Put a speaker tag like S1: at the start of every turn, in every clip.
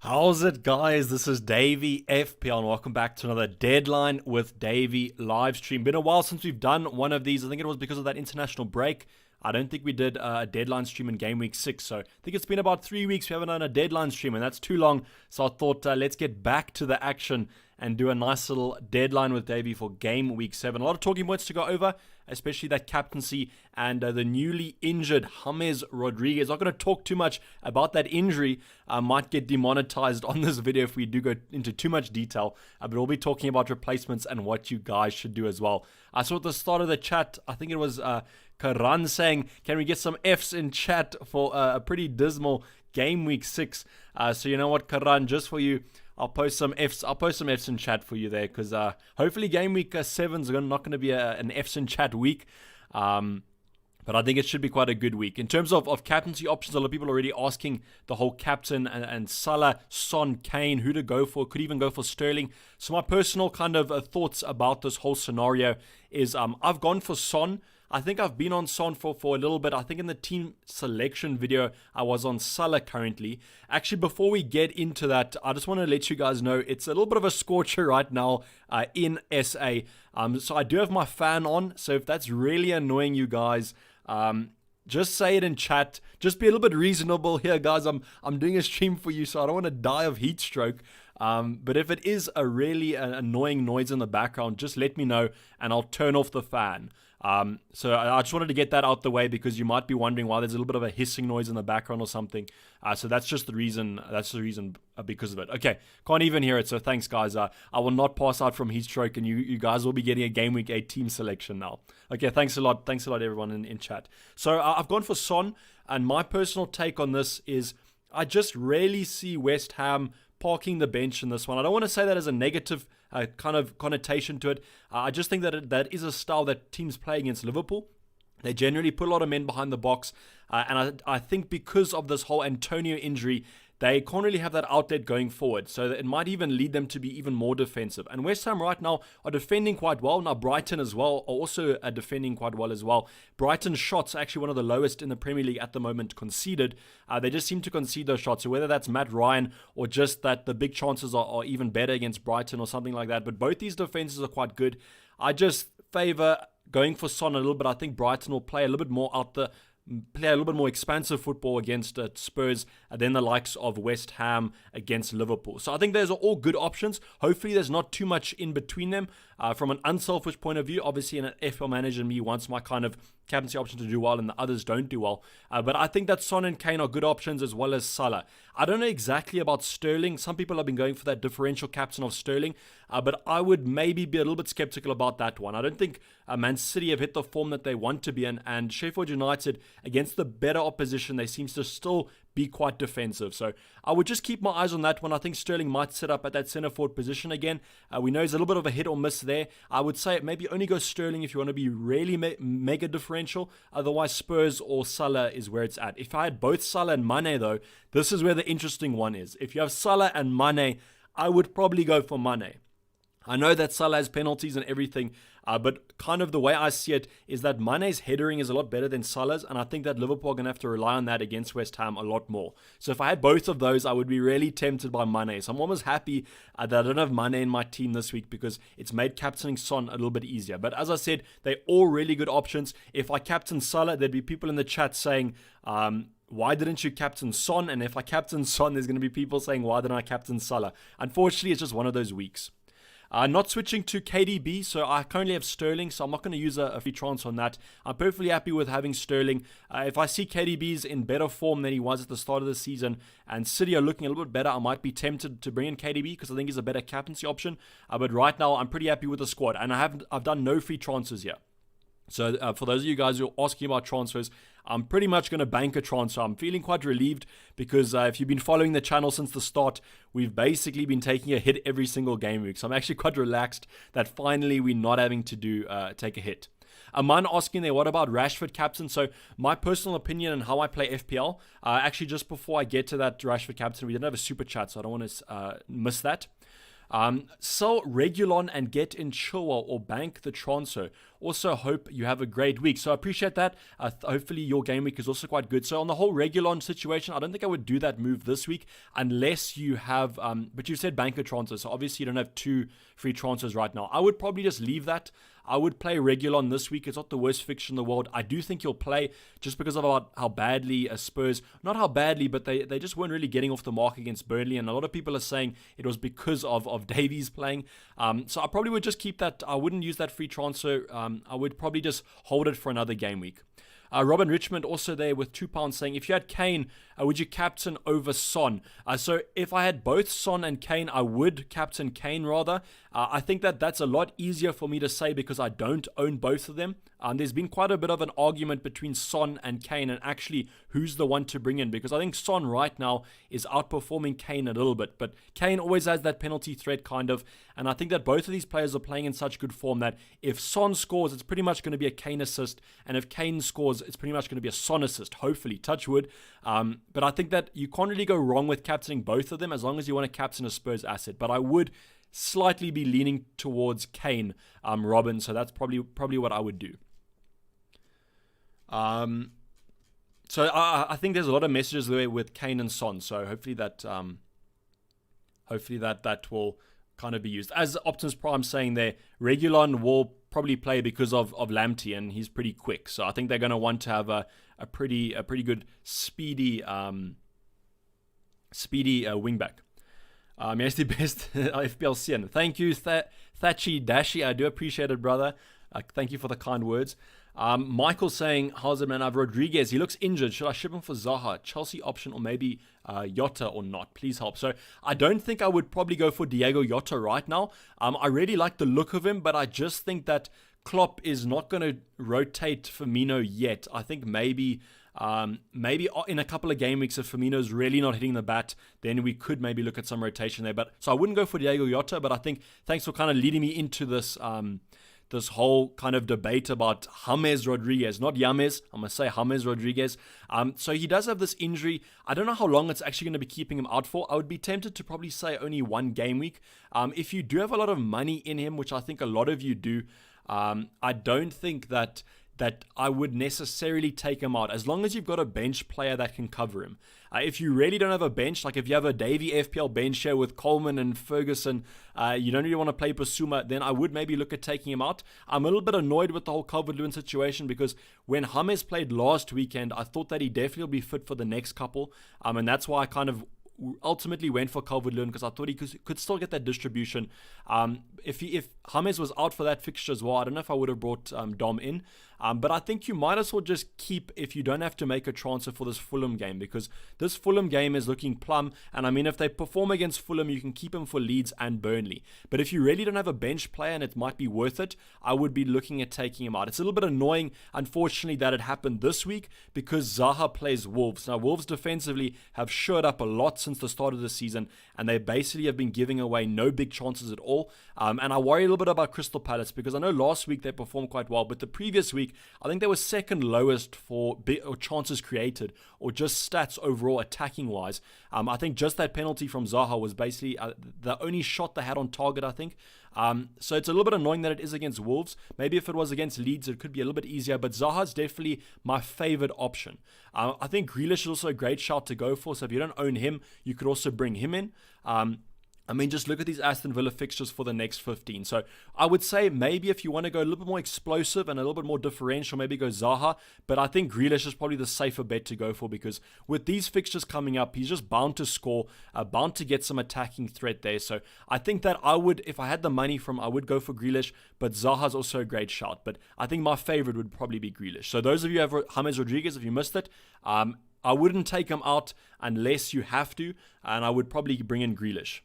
S1: How's it, guys? This is Davey FPL, and welcome back to another Deadline with Davey live stream. Been a while since we've done one of these. I think it was because of that international break. I don't think we did a deadline stream in Game Week 6, so I think it's been about 3 weeks we haven't done a deadline stream, and that's too long. So I thought let's get back to the action and do a nice little deadline with Davey for Game Week 7. A lot of talking points to go over, especially that captaincy and the newly injured James Rodriguez. Not going to talk too much about that injury. I might get demonetized on this video if we do go into too much detail, but we'll be talking about replacements and what you guys should do as well. I saw at the start of the chat, I think it was Karan saying, can we get some Fs in chat for a pretty dismal Game Week 6? So you know what, Karan, just for you, I'll post some Fs. I'll post some Fs in chat for you there, because hopefully Game Week 7 is not going to be an Fs in chat week. But I think it should be quite a good week. In terms of captaincy options, a lot of people are already asking the whole captain and Salah, Son, Kane, who to go for. Could even go for Sterling. So my personal kind of thoughts about this whole scenario is I've gone for Son. I think I've been on Son for a little bit. I think in the team selection video, I was on Salah currently. Actually, before we get into that, I just want to let you guys know it's a little bit of a scorcher right now in SA. So I do have my fan on. So if that's really annoying you guys, just say it in chat. Just be a little bit reasonable here, guys. I'm doing a stream for you, so I don't want to die of heat stroke. But if it is a really annoying noise in the background, just let me know and I'll turn off the fan. So I just wanted to get that out the way, because you might be wondering why there's a little bit of a hissing noise in the background or something. So that's just the reason. That's the reason because of it. Okay, can't even hear it. So thanks, guys. I will not pass out from heat stroke, and you guys will be getting a Game Week 8 team selection now. Okay, thanks a lot. Thanks a lot, everyone in chat. So I've gone for Son, and my personal take on this is I just rarely see West Ham parking the bench in this one. I don't want to say that as a negative kind of connotation to it. I just think that that is a style that teams play against Liverpool. They generally put a lot of men behind the box. And I think because of this whole Antonio injury, they can't really have that outlet going forward. So it might even lead them to be even more defensive. And West Ham right now are defending quite well. Now Brighton as well are also defending quite well as well. Brighton's shots are actually one of the lowest in the Premier League at the moment conceded. They just seem to concede those shots. So whether that's Matt Ryan or just that the big chances are even better against Brighton or something like that. But both these defenses are quite good. I just favour going for Son a little bit. I think Brighton will play a little bit more play a little bit more expansive football against Spurs than the likes of West Ham against Liverpool. So I think those are all good options. Hopefully there's not too much in between them. From an unselfish point of view, obviously an FPL manager and me wants my kind of captaincy option to do well and the others don't do well. But I think that Son and Kane are good options, as well as Salah. I don't know exactly about Sterling. Some people have been going for that differential captain of Sterling, but I would maybe be a little bit skeptical about that one. I don't think Man City have hit the form that they want to be in, and Sheffield United, against the better opposition, they seem to still be quite defensive. So I would just keep my eyes on that one. I think Sterling might set up at that centre forward position again. We know he's a little bit of a hit or miss there. I would say maybe only go Sterling if you want to be really mega differential. Otherwise, Spurs or Salah is where it's at. If I had both Salah and Mane, though, this is where the interesting one is. If you have Salah and Mane, I would probably go for Mane. I know that Salah has penalties and everything, but kind of the way I see it is that Mane's headering is a lot better than Salah's, and I think that Liverpool are going to have to rely on that against West Ham a lot more. So if I had both of those, I would be really tempted by Mane. So I'm almost happy that I don't have Mane in my team this week, because it's made captaining Son a little bit easier. But as I said, they're all really good options. If I captain Salah, there'd be people in the chat saying, why didn't you captain Son? And if I captain Son, there's going to be people saying, why didn't I captain Salah? Unfortunately, it's just one of those weeks. Not switching to KDB, so I currently have Sterling, so I'm not going to use a free transfer on that. I'm perfectly happy with having Sterling. If I see KDB's in better form than he was at the start of the season, and City are looking a little bit better, I might be tempted to bring in KDB, because I think he's a better captaincy option. But right now, I'm pretty happy with the squad, and I've done no free transfers yet. So for those of you guys who are asking about transfers, I'm pretty much going to bank a transfer. I'm feeling quite relieved, because if you've been following the channel since the start, we've basically been taking a hit every single game week. So I'm actually quite relaxed that finally we're not having to take a hit. Aman asking there, what about Rashford captain? So my personal opinion on how I play FPL, actually just before I get to that Rashford captain, we didn't have a super chat, so I don't want to miss that. Sell Regulon and get in Chilwell or bank the transfer. Also hope you have a great week. So I appreciate that. Hopefully your game week is also quite good. So on the whole Regulon situation, I don't think I would do that move this week unless you have, but you said bank a transfer. So obviously you don't have 2 free transfers right now. I would probably just leave that. I would play Regulon this week. It's not the worst fixture in the world. I do think he'll play just because of how badly Spurs, not how badly, but they just weren't really getting off the mark against Burnley. And a lot of people are saying it was because of Davies playing. So I probably would just keep that. I wouldn't use that free transfer. I would probably just hold it for another game week. Robin Richmond also there with £2 saying, if you had Kane, would you captain over Son? So if I had both Son and Kane, I would captain Kane rather. I think that's a lot easier for me to say because I don't own both of them. There's been quite a bit of an argument between Son and Kane and actually who's the one to bring in, because I think Son right now is outperforming Kane a little bit, but Kane always has that penalty threat kind of, and I think that both of these players are playing in such good form that if Son scores, it's pretty much going to be a Kane assist, and if Kane scores, it's pretty much going to be a Son assist, hopefully, touch wood. But I think that you can't really go wrong with captaining both of them as long as you want to captain a Spurs asset, but I would slightly be leaning towards Kane, Robin, so that's probably what I would do. So I think there's a lot of messages there with Kane and Son. So hopefully that will kind of be used. As Optimus Prime saying there, Regulon will probably play because of Lamptey, and he's pretty quick. So I think they're going to want to have a pretty good speedy wingback. Yes, the best FPL Cien. Thank you, Thatchy Dashy. I do appreciate it, brother. Thank you for the kind words. Michael saying, how's it, man? I have Rodriguez. He looks injured. Should I ship him for Zaha? Chelsea option or maybe Jota or not? Please help. So I don't think I would probably go for Diego Jota right now. I really like the look of him, but I just think that Klopp is not going to rotate Firmino yet. I think maybe in a couple of game weeks if Firmino's really not hitting the bat, then we could maybe look at some rotation there. But so I wouldn't go for Diego Jota, but I think thanks for kind of leading me into this this whole kind of debate about James Rodriguez, not James, I'm going to say James Rodriguez. So he does have this injury. I don't know how long it's actually going to be keeping him out for. I would be tempted to probably say only 1 game week. If you do have a lot of money in him, which I think a lot of you do, I don't think that I would necessarily take him out as long as you've got a bench player that can cover him. If you really don't have a bench, like if you have a Davey FPL bench here with Coleman and Ferguson, you don't really want to play Basuma, then I would maybe look at taking him out. I'm a little bit annoyed with the whole Calvert-Lewin situation because when James played last weekend, I thought that he definitely will be fit for the next couple, and that's why I kind of ultimately went for Calvert-Lewin because I thought he could still get that distribution. If James was out for that fixture as well, I don't know if I would have brought Dom in. But I think you might as well just keep if you don't have to make a transfer for this Fulham game, because this Fulham game is looking plumb. And I mean, if they perform against Fulham, you can keep him for Leeds and Burnley. But if you really don't have a bench player and it might be worth it, I would be looking at taking him out. It's a little bit annoying, unfortunately, that it happened this week because Zaha plays Wolves. Now, Wolves defensively have shored up a lot since the start of the season, and they basically have been giving away no big chances at all. And I worry a little bit about Crystal Palace because I know last week they performed quite well, but the previous week, I think they were second lowest for chances created or just stats overall attacking wise. I think just that penalty from Zaha was basically the only shot they had on target, I think. So it's a little bit annoying that it is against Wolves. Maybe if it was against Leeds, it could be a little bit easier, but Zaha's definitely my favorite option. I think Grealish is also a great shout to go for, so if you don't own him, you could also bring him in. I mean, just look at these Aston Villa fixtures for the next 15. So I would say maybe if you want to go a little bit more explosive and a little bit more differential, maybe go Zaha. But I think Grealish is probably the safer bet to go for because with these fixtures coming up, he's just bound to score, bound to get some attacking threat there. So I think that I would, if I had the money I would go for Grealish, but Zaha's also a great shout. But I think my favorite would probably be Grealish. So those of you who have James Rodriguez, if you missed it, I wouldn't take him out unless you have to, and I would probably bring in Grealish.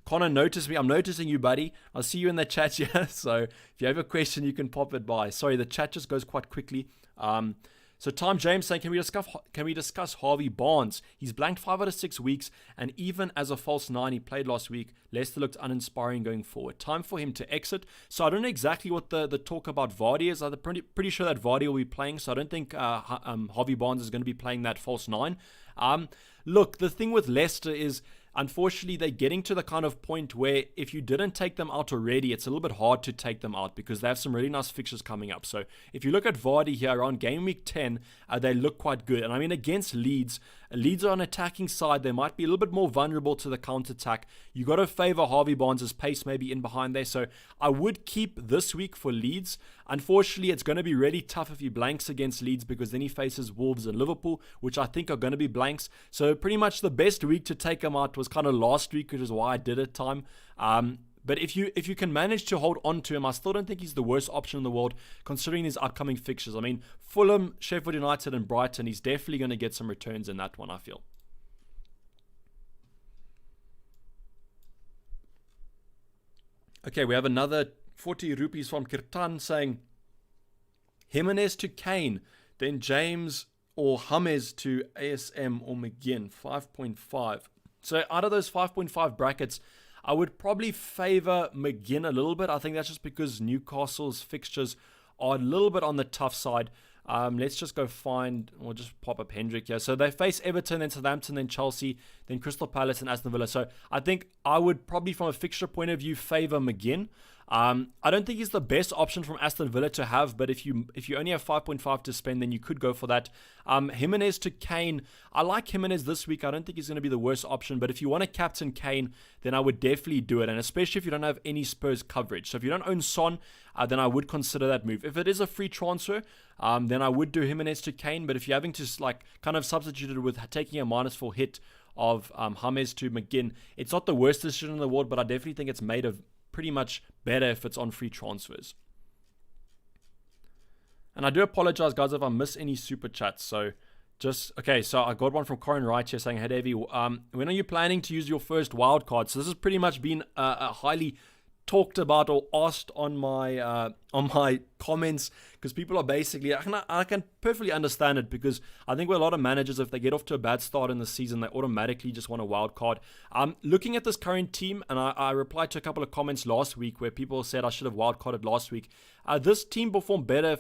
S1: Connor, notice me. I'm noticing you, buddy. I'll see you in the chat here. So if you have a question, you can pop it by. Sorry, the chat just goes quite quickly. So Tom James saying, can we discuss Harvey Barnes? He's blanked 5 out of 6 weeks, and even as a false 9, he played last week. Leicester looked uninspiring going forward. Time for him to exit. So I don't know exactly what the talk about Vardy is. I'm pretty sure that Vardy will be playing, so I don't think Harvey Barnes is going to be playing that false 9. Look, the thing with Leicester is, unfortunately, they're getting to the kind of point where if you didn't take them out already, it's a little bit hard to take them out because they have some really nice fixtures coming up. So if you look at Vardy here around game week 10, they look quite good. And I mean, against Leeds are an attacking side. They might be a little bit more vulnerable to the counter-attack. You got to favor Harvey Barnes' pace maybe in behind there. So I would keep this week for Leeds. Unfortunately, it's going to be really tough if he blanks against Leeds because then he faces Wolves and Liverpool, which I think are going to be blanks. So pretty much the best week to take him out was kind of last week, which is why I did it time. But if you can manage to hold on to him, I still don't think he's the worst option in the world considering his upcoming fixtures. I mean, Fulham, Sheffield United and Brighton, he's definitely going to get some returns in that one, I feel. Okay, we have another 40 rupees from Kirtan saying Jimenez to Kane, then James or James to ASM or McGinn, 5.5. So out of those 5.5 brackets, I would probably favor McGinn a little bit. I think that's just because Newcastle's fixtures are a little bit on the tough side. Let's just go find, we'll just pop up Hendrick here. So they face Everton, then Southampton, then Chelsea, then Crystal Palace and Aston Villa. So I think I would probably, from a fixture point of view, favor McGinn. I don't think he's the best option from Aston Villa to have, but if you only have 5.5 to spend, then you could go for that. Jimenez to Kane. I like Jimenez this week. I don't think he's going to be the worst option, but if you want to captain Kane, then I would definitely do it, and especially if you don't have any Spurs coverage. So if you don't own Son, then I would consider that move. If it is a free transfer, then I would do Jimenez to Kane, but if you're having to kind of substitute it with taking a -4 hit of James to McGinn, it's not the worst decision in the world, but I definitely think it's made of pretty much better if it's on free transfers. And I do apologize, guys, if I miss any super chats. So so I got one from Corin Wright here saying, hey, Davey, when are you planning to use your first wildcard? So this has pretty much been a highly talked about or asked on my comments, because people are basically, I can perfectly understand it, because I think with a lot of managers, if they get off to a bad start in the season, they automatically just want a wild card. Looking at this current team, and I replied to a couple of comments last week where people said I should have wild carded last week. This team performed better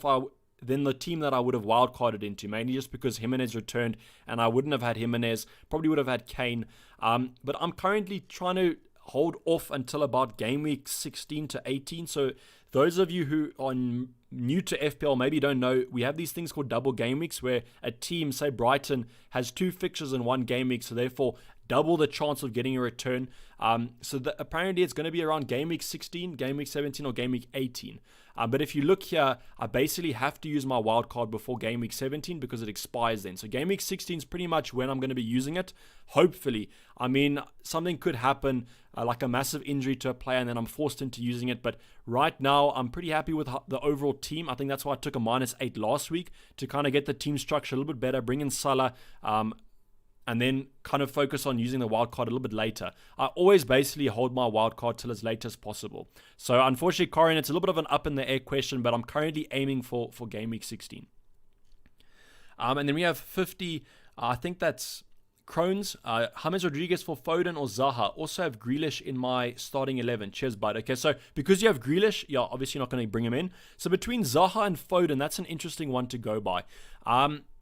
S1: than the team that I would have wild carded into, mainly just because Jimenez returned, and I wouldn't have had Jimenez, probably would have had Kane. But I'm currently trying to hold off until about game week 16 to 18. So those of you who are new to FPL maybe don't know, we have these things called double game weeks where a team, say Brighton, has 2 fixtures in one game week, so therefore double the chance of getting a return. Apparently it's going to be around game week 16, game week 17 or game week 18. But if you look here, I basically have to use my wild card before game week 17 because it expires then. So game week 16 is pretty much when I'm going to be using it, hopefully. I mean, something could happen, like a massive injury to a player, and then I'm forced into using it. But right now, I'm pretty happy with the overall team. I think that's why I took a -8 last week to kind of get the team structure a little bit better, bring in Salah, and then kind of focus on using the wildcard a little bit later. I always basically hold my wildcard till as late as possible. So unfortunately, Corin, it's a little bit of an up in the air question, but I'm currently aiming for game week 16. And then we have 50, I think that's Crohn's, James Rodriguez for Foden or Zaha. Also have Grealish in my starting 11. Cheers, bud. Okay, so because you have Grealish, you're obviously not going to bring him in. So between Zaha and Foden, that's an interesting one to go by.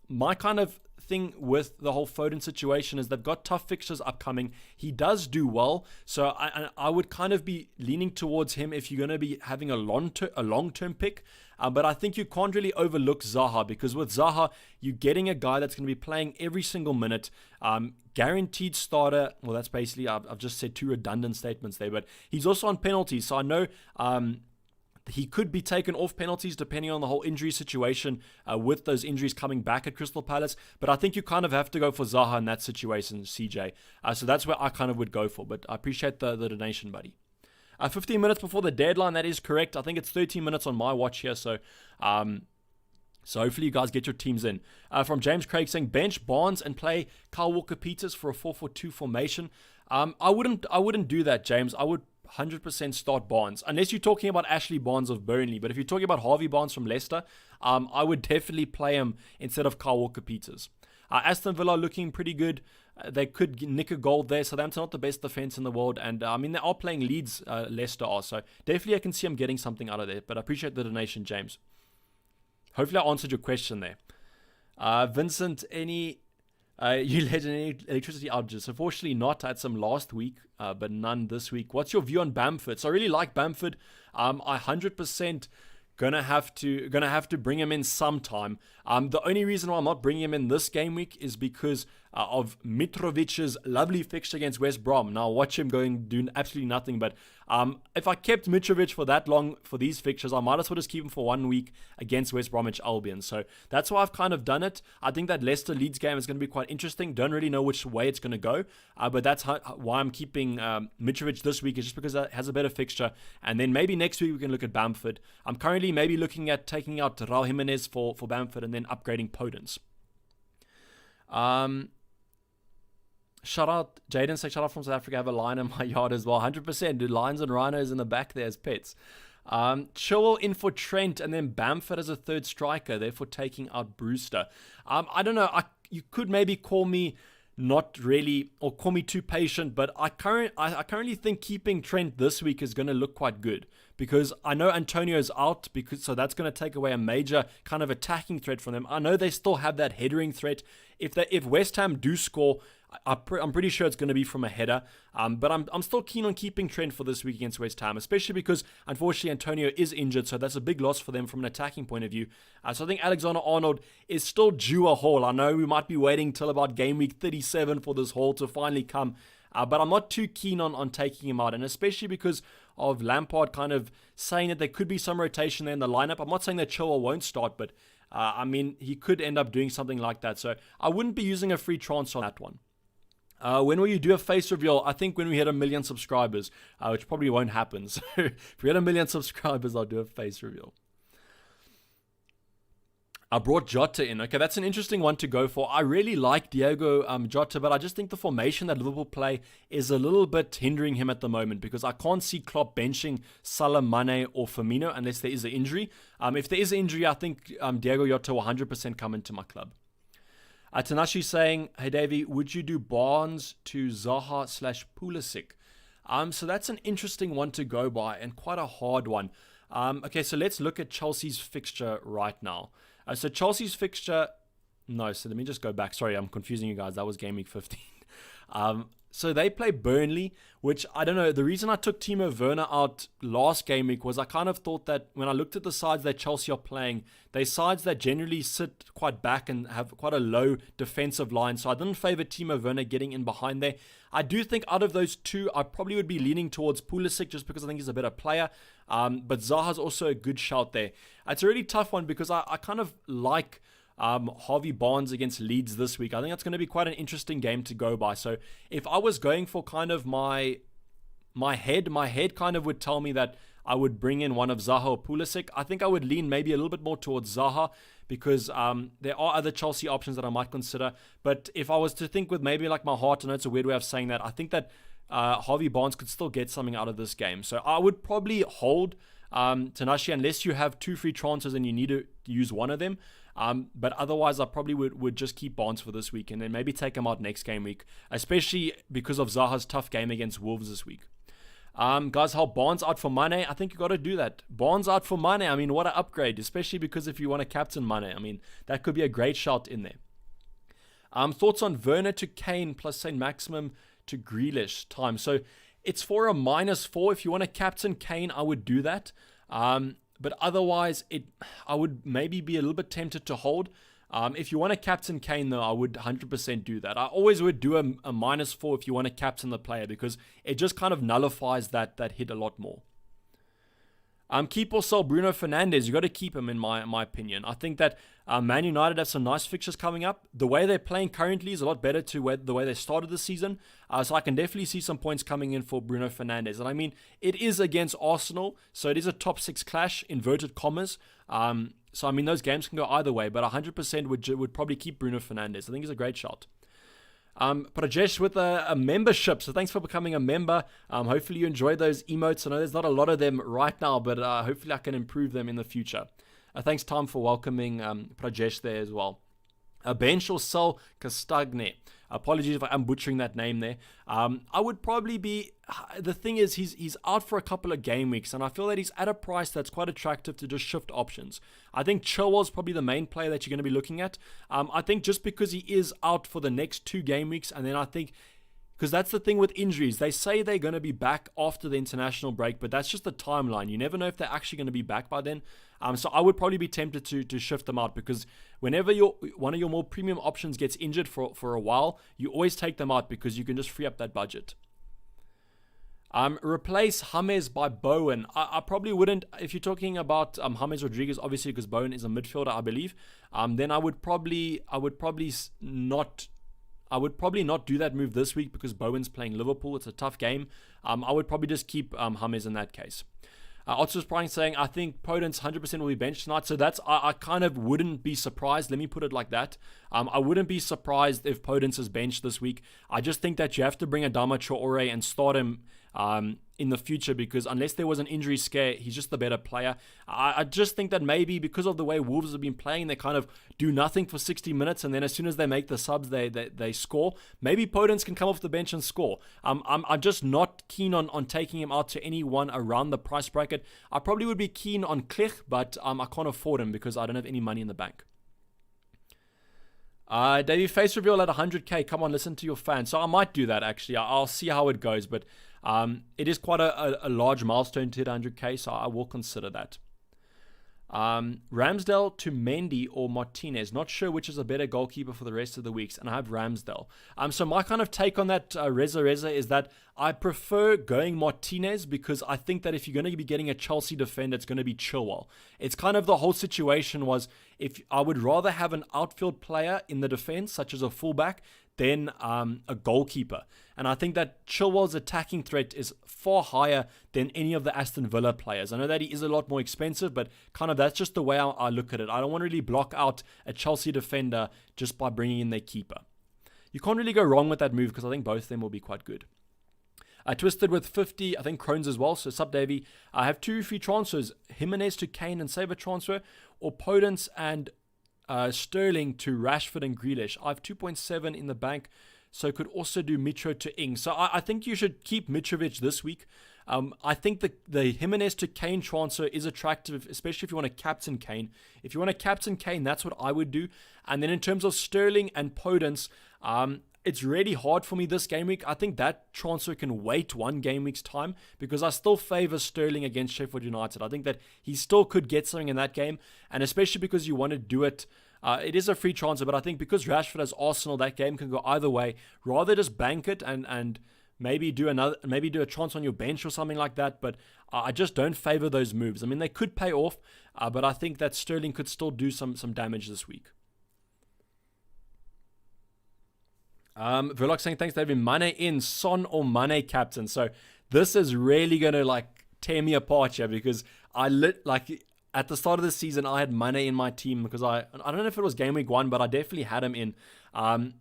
S1: My kind of thing with the whole Foden situation is they've got tough fixtures upcoming. He does do well, so I would kind of be leaning towards him if you're going to be having a long-term pick. But I think you can't really overlook Zaha, because with Zaha, you're getting a guy that's going to be playing every single minute, guaranteed starter. Well, that's basically, I've just said 2 redundant statements there, but he's also on penalties, so I know he could be taken off penalties depending on the whole injury situation, with those injuries coming back at Crystal Palace. But I think you kind of have to go for Zaha in that situation, CJ. So that's where I kind of would go for. But I appreciate the donation, buddy. 15 minutes before the deadline, that is correct. I think it's 13 minutes on my watch here. So hopefully you guys get your teams in. From James Craig saying, bench Barnes and play Kyle Walker-Peters for a 4-4-2 formation. I wouldn't do that, James. I would 100% start Barnes, unless you're talking about Ashley Barnes of Burnley. But if you're talking about Harvey Barnes from Leicester, I would definitely play him instead of Kyle Walker-Peters. Aston Villa looking pretty good. They could nick a goal there. Southampton not the best defense in the world, and I mean they are playing Leeds. Leicester are, so definitely I can see them getting something out of there. But I appreciate the donation, James. Hopefully I answered your question there. Vincent, any You led any electricity outages. Unfortunately not. I had some last week, but none this week. What's your view on Bamford? So I really like Bamford. I 100% gonna have to bring him in sometime. The only reason why I'm not bringing him in this game week is because of Mitrovic's lovely fixture against West Brom. Now watch him going doing absolutely nothing. But if I kept Mitrovic for that long for these fixtures, I might as well just keep him for 1 week against West Bromwich Albion. So that's why I've kind of done it. I think that Leicester Leeds game is going to be quite interesting. Don't really know which way it's going to go, but that's why I'm keeping Mitrovic this week, is just because it has a better fixture. And then maybe next week we can look at Bamford. I'm currently maybe looking at taking out Raul Jimenez for Bamford and then upgrading Podence. Shout out, Jaden says, shout out from South Africa, I have a lion in my yard as well. 100%, dude, lions and rhinos in the back there as pets. Chilwell in for Trent, and then Bamford as a third striker, therefore taking out Brewster. I don't know, you could maybe call me not really, or call me too patient, but I currently think keeping Trent this week is going to look quite good, because I know Antonio's out, so that's going to take away a major kind of attacking threat from them. I know they still have that headering threat. If West Ham do score, I'm pretty sure it's going to be from a header, but I'm still keen on keeping Trent for this week against West Ham, especially because unfortunately Antonio is injured, so that's a big loss for them from an attacking point of view. So I think Alexander-Arnold is still due a haul. I know we might be waiting till about game week 37 for this haul to finally come, but I'm not too keen on taking him out, and especially because of Lampard kind of saying that there could be some rotation there in the lineup. I'm not saying that Chilwell won't start, but I mean, he could end up doing something like that, so I wouldn't be using a free transfer on that one. When will you do a face reveal? I think when we hit 1 million subscribers, which probably won't happen. So if we hit 1 million subscribers, I'll do a face reveal. I brought Jota in. Okay, that's an interesting one to go for. I really like Diego Jota, but I just think the formation that Liverpool play is a little bit hindering him at the moment, because I can't see Klopp benching Salah, Mane or Firmino unless there is an injury. If there is an injury, I think Diego Jota will 100% come into my club. Tanashi saying, hey Davey, would you do Barnes to Zaha / Pulisic? So that's an interesting one to go by and quite a hard one. Okay, so let's look at Chelsea's fixture right now. So Chelsea's fixture, so let me just go back. Sorry, I'm confusing you guys. That was Game Week 15. So they play Burnley, which I don't know. The reason I took Timo Werner out last game week was I kind of thought that when I looked at the sides that Chelsea are playing, they're sides that generally sit quite back and have quite a low defensive line. So I didn't favor Timo Werner getting in behind there. I do think out of those two, I probably would be leaning towards Pulisic just because I think he's a better player. But Zaha's also a good shout there. It's a really tough one because I kind of like Harvey Barnes against Leeds this week. I think that's going to be quite an interesting game to go by. So if I was going for kind of my head kind of would tell me that I would bring in one of Zaha or Pulisic. I think I would lean maybe a little bit more towards Zaha because there are other Chelsea options that I might consider. But if I was to think with maybe like my heart, I know it's a weird way of saying that, I think that Harvey Barnes could still get something out of this game. So I would probably hold Tanashi unless you have 2 free transfers and you need to use one of them. But otherwise, I probably would just keep Barnes for this week and then maybe take him out next game week, especially because of Zaha's tough game against Wolves this week. Guys, how Barnes out for Mane? I think you got to do that. Barnes out for Mane. I mean, what an upgrade, especially because if you want to captain Mane, I mean, that could be a great shout in there. Thoughts on Werner to Kane plus St. Maximum to Grealish time. So it's for a -4. If you want to captain Kane, I would do that. But otherwise, I would maybe be a little bit tempted to hold. If you want to captain Kane, though, I would 100% do that. I always would do a -4 if you want to captain the player because it just kind of nullifies that hit a lot more. Keep or sell Bruno Fernandes. You got to keep him, in my opinion. I think that Man United have some nice fixtures coming up. The way they're playing currently is a lot better to the way they started the season. So I can definitely see some points coming in for Bruno Fernandes. And I mean, it is against Arsenal, so it is a top 6 clash, inverted commas. So I mean, those games can go either way, but 100% would probably keep Bruno Fernandes. I think he's a great shot. Prajesh with a membership, so thanks for becoming a member. Hopefully you enjoy those emotes. I know there's not a lot of them right now, but hopefully I can improve them in the future. Thanks, Tom, for welcoming Prajesh there as well. Bench or sell Castagne. Apologies if I am butchering that name there. I would probably be... The thing is, he's out for a couple of game weeks, and I feel that he's at a price that's quite attractive to just shift options. I think Chilwell's probably the main player that you're going to be looking at. I think just because he is out for the next 2 game weeks, and then I think... Because that's the thing with injuries. They say they're going to be back after the international break, but that's just the timeline. You never know if they're actually going to be back by then. So I would probably be tempted to shift them out, because whenever one of your more premium options gets injured for a while, you always take them out because you can just free up that budget. Replace James by Bowen. I probably wouldn't. If you're talking about James Rodriguez, obviously, because Bowen is a midfielder, I believe, then I would probably not do that move this week because Bowen's playing Liverpool. It's a tough game. I would probably just keep James in that case. Otto's Prime saying, I think Podence 100% will be benched tonight. So I kind of wouldn't be surprised. Let me put it like that. I wouldn't be surprised if Podence is benched this week. I just think that you have to bring Adama Traore and start him in the future, because unless there was an injury scare, he's just the better player. I just think that maybe because of the way Wolves have been playing, they kind of do nothing for 60 minutes, and then as soon as they make the subs, they score. Maybe Podence can come off the bench and score. I'm just not keen on taking him out to anyone around the price bracket. I probably would be keen on Klich, but I can't afford him because I don't have any money in the bank. Davey, face reveal at 100k. Come on, listen to your fans. So I might do that, actually. I'll see how it goes, but it is quite a large milestone to hit 100k, so I will consider that. Ramsdale to Mendy or Martinez. Not sure which is a better goalkeeper for the rest of the weeks, and I have Ramsdale. So my kind of take on that Reza is that I prefer going Martinez, because I think that if you're going to be getting a Chelsea defender, it's going to be Chilwell. It's kind of the whole situation was, if I would rather have an outfield player in the defense, such as a fullback, than a goalkeeper. And I think that Chilwell's attacking threat is far higher than any of the Aston Villa players. I know that he is a lot more expensive, but kind of that's just the way I look at it. I don't want to really block out a Chelsea defender just by bringing in their keeper. You can't really go wrong with that move, because I think both of them will be quite good. Twisted with 50, I think Crohn's as well. So sub Davey. I have 2 free transfers, Jimenez to Kane and save a transfer, or Podence and Sterling to Rashford and Grealish. I have 2.7 in the bank, so could also do Mitro to Ings. So I think you should keep Mitrovic this week. I think the Jimenez to Kane transfer is attractive, especially if you want to captain Kane. If you want to captain Kane, that's what I would do. And then in terms of Sterling and Podence, it's really hard for me this game week. I think that transfer can wait 1 game week's time, because I still favor Sterling against Sheffield United. I think that he still could get something in that game, and especially because you want to do it. It is a free transfer, but I think because Rashford has Arsenal, that game can go either way. Rather just bank it and maybe do a transfer on your bench or something like that. But I just don't favor those moves. I mean, they could pay off, but I think that Sterling could still do some damage this week. Verloc saying, thanks David. Mane in, Son or Mane captain. So this is really going to tear me apart here, because at the start of the season, I had Mane in my team, because I don't know if it was game week 1, but I definitely had him in. And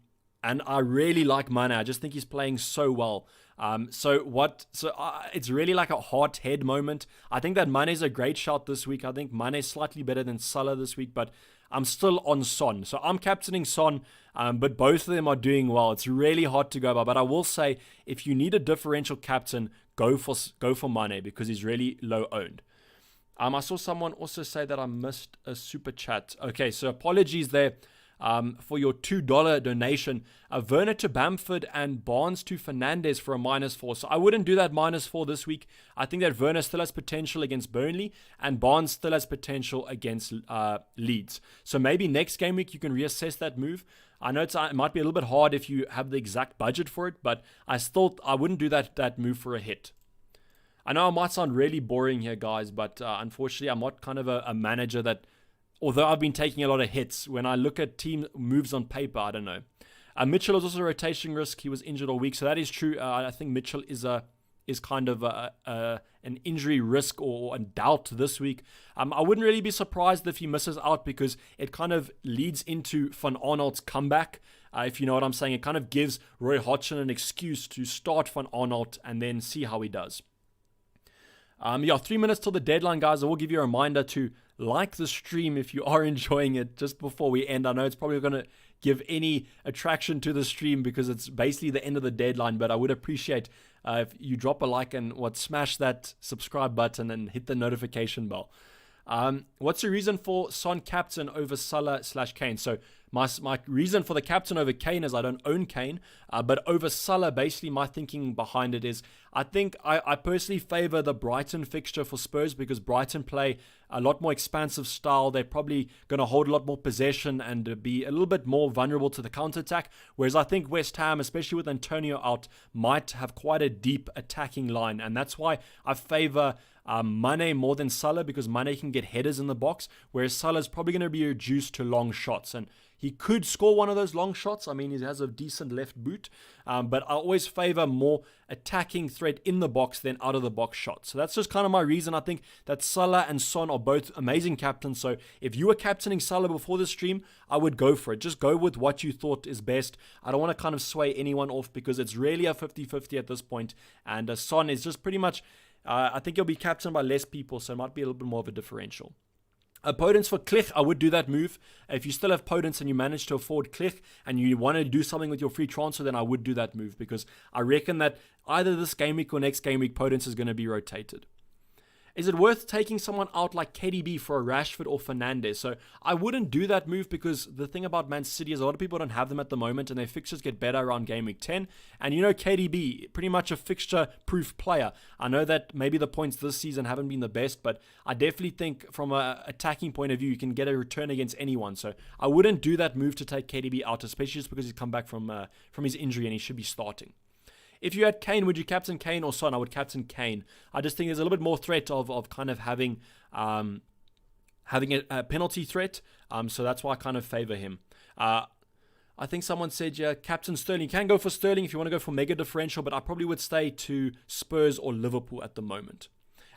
S1: I really like Mane. I just think he's playing so well. It's really like a heart head moment. I think that Mane's a great shot this week. I think Mane's slightly better than Salah this week, but I'm still on Son. So I'm captaining Son, but both of them are doing well. It's really hard to go by, but I will say, if you need a differential captain, go for Mane, because he's really low owned. I saw someone also say that I missed a super chat. Okay, so apologies there for your $2 donation. Werner to Bamford and Barnes to Fernandes for a -4. So I wouldn't do that -4 this week. I think that Werner still has potential against Burnley, and Barnes still has potential against Leeds. So maybe next game week you can reassess that move. I know it might be a little bit hard if you have the exact budget for it, but I wouldn't do that move for a hit. I know I might sound really boring here, guys, but unfortunately, I'm not kind of a manager that, although I've been taking a lot of hits, when I look at team moves on paper, I don't know. Mitchell is also a rotation risk. He was injured all week, so that is true. I think Mitchell is kind of an injury risk or a doubt this week. I wouldn't really be surprised if he misses out, because it kind of leads into Van Aanholt's comeback. If you know what I'm saying, it kind of gives Roy Hodgson an excuse to start Van Aanholt and then see how he does. Yeah, 3 minutes till the deadline, guys. I will give you a reminder to like the stream if you are enjoying it just before we end. I know it's probably going to give any attraction to the stream because it's basically the end of the deadline, but I would appreciate if you drop a like and smash that subscribe button and hit the notification bell. What's the reason for Son captain over Salah/Kane? So my reason for the captain over Kane is I don't own Kane, but over Salah, basically my thinking behind it is I think I personally favor the Brighton fixture for Spurs because Brighton play a lot more expansive style. They're probably going to hold a lot more possession and be a little bit more vulnerable to the counter-attack, whereas I think West Ham, especially with Antonio out, might have quite a deep attacking line, and that's why I favor Mane more than Salah because Mane can get headers in the box, whereas Salah is probably going to be reduced to long shots, and he could score one of those long shots. I mean, he has a decent left boot, but I always favor more attacking threat in the box than out of the box shots. So that's just kind of my reason. I think that Salah and Son are both amazing captains. So if you were captaining Salah before the stream, I would go for it. Just go with what you thought is best. I don't want to kind of sway anyone off because it's really a 50-50 at this point. And Son is just pretty much, I think he'll be captained by less people, so it might be a little bit more of a differential. Podence for Klich, I would do that move. If you still have Podence and you manage to afford Klich and you want to do something with your free transfer, then I would do that move because I reckon that either this game week or next game week, Podence is going to be rotated. Is it worth taking someone out like KDB for a Rashford or Fernandes? So I wouldn't do that move because the thing about Man City is a lot of people don't have them at the moment and their fixtures get better around game week 10. And you know KDB, pretty much a fixture-proof player. I know that maybe the points this season haven't been the best, but I definitely think from an attacking point of view, you can get a return against anyone. So I wouldn't do that move to take KDB out, especially just because he's come back from his injury and he should be starting. If you had Kane, would you captain Kane or Son? I would captain Kane. I just think there's a little bit more threat of kind of having a penalty threat. So that's why I kind of favor him. I think someone said, yeah, captain Sterling. You can go for Sterling if you want to go for mega differential, but I probably would stay to Spurs or Liverpool at the moment.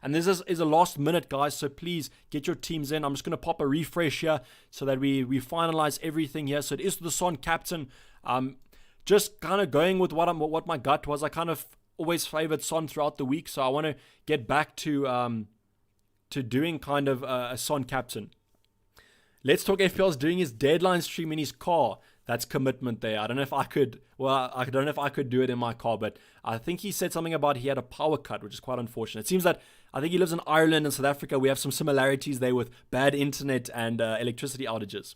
S1: And this is a last minute, guys, so please get your teams in. I'm just going to pop a refresh here so that we finalize everything here. So it is the Son captain. Just kind of going with what my gut was. I kind of always favored Son throughout the week, so I want to get back to doing kind of a Son captain. Let's Talk FPL's doing his deadline stream in his car. That's commitment there. I don't know if I could. Well, I don't know if I could do it in my car, but I think he said something about he had a power cut, which is quite unfortunate. It seems that I think he lives in Ireland and South Africa. We have some similarities there with bad internet and electricity outages.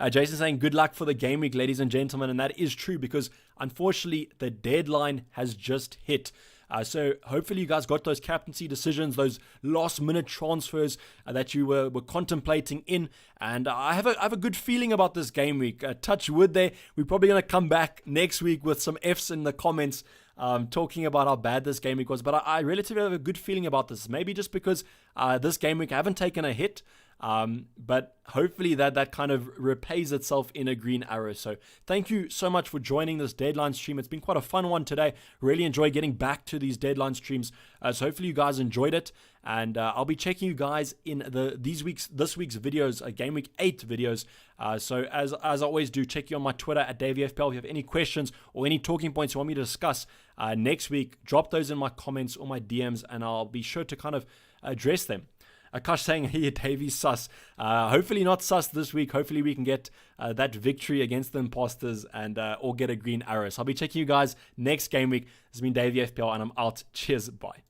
S1: Jason saying, good luck for the game week, ladies and gentlemen. And that is true because, unfortunately, the deadline has just hit. So hopefully you guys got those captaincy decisions, those last-minute transfers that you were contemplating in. And I have a good feeling about this game week. Touch wood there. We're probably going to come back next week with some Fs in the comments talking about how bad this game week was. But I relatively have a good feeling about this. Maybe just because this game week I haven't taken a hit. But hopefully that kind of repays itself in a green arrow. So thank you so much for joining this deadline stream. It's been quite a fun one today. Really enjoy getting back to these deadline streams. So hopefully you guys enjoyed it. And I'll be checking you guys in this week's videos, Game Week 8 videos. So as I always do, check you on my Twitter at DavyFPL. If you have any questions or any talking points you want me to discuss next week, drop those in my comments or my DMs, and I'll be sure to kind of address them. Akash saying, hey, Davy's sus. Hopefully not sus this week. Hopefully we can get that victory against the imposters and or get a green arrow. So I'll be checking you guys next game week. This has been Davy FPL, and I'm out. Cheers. Bye.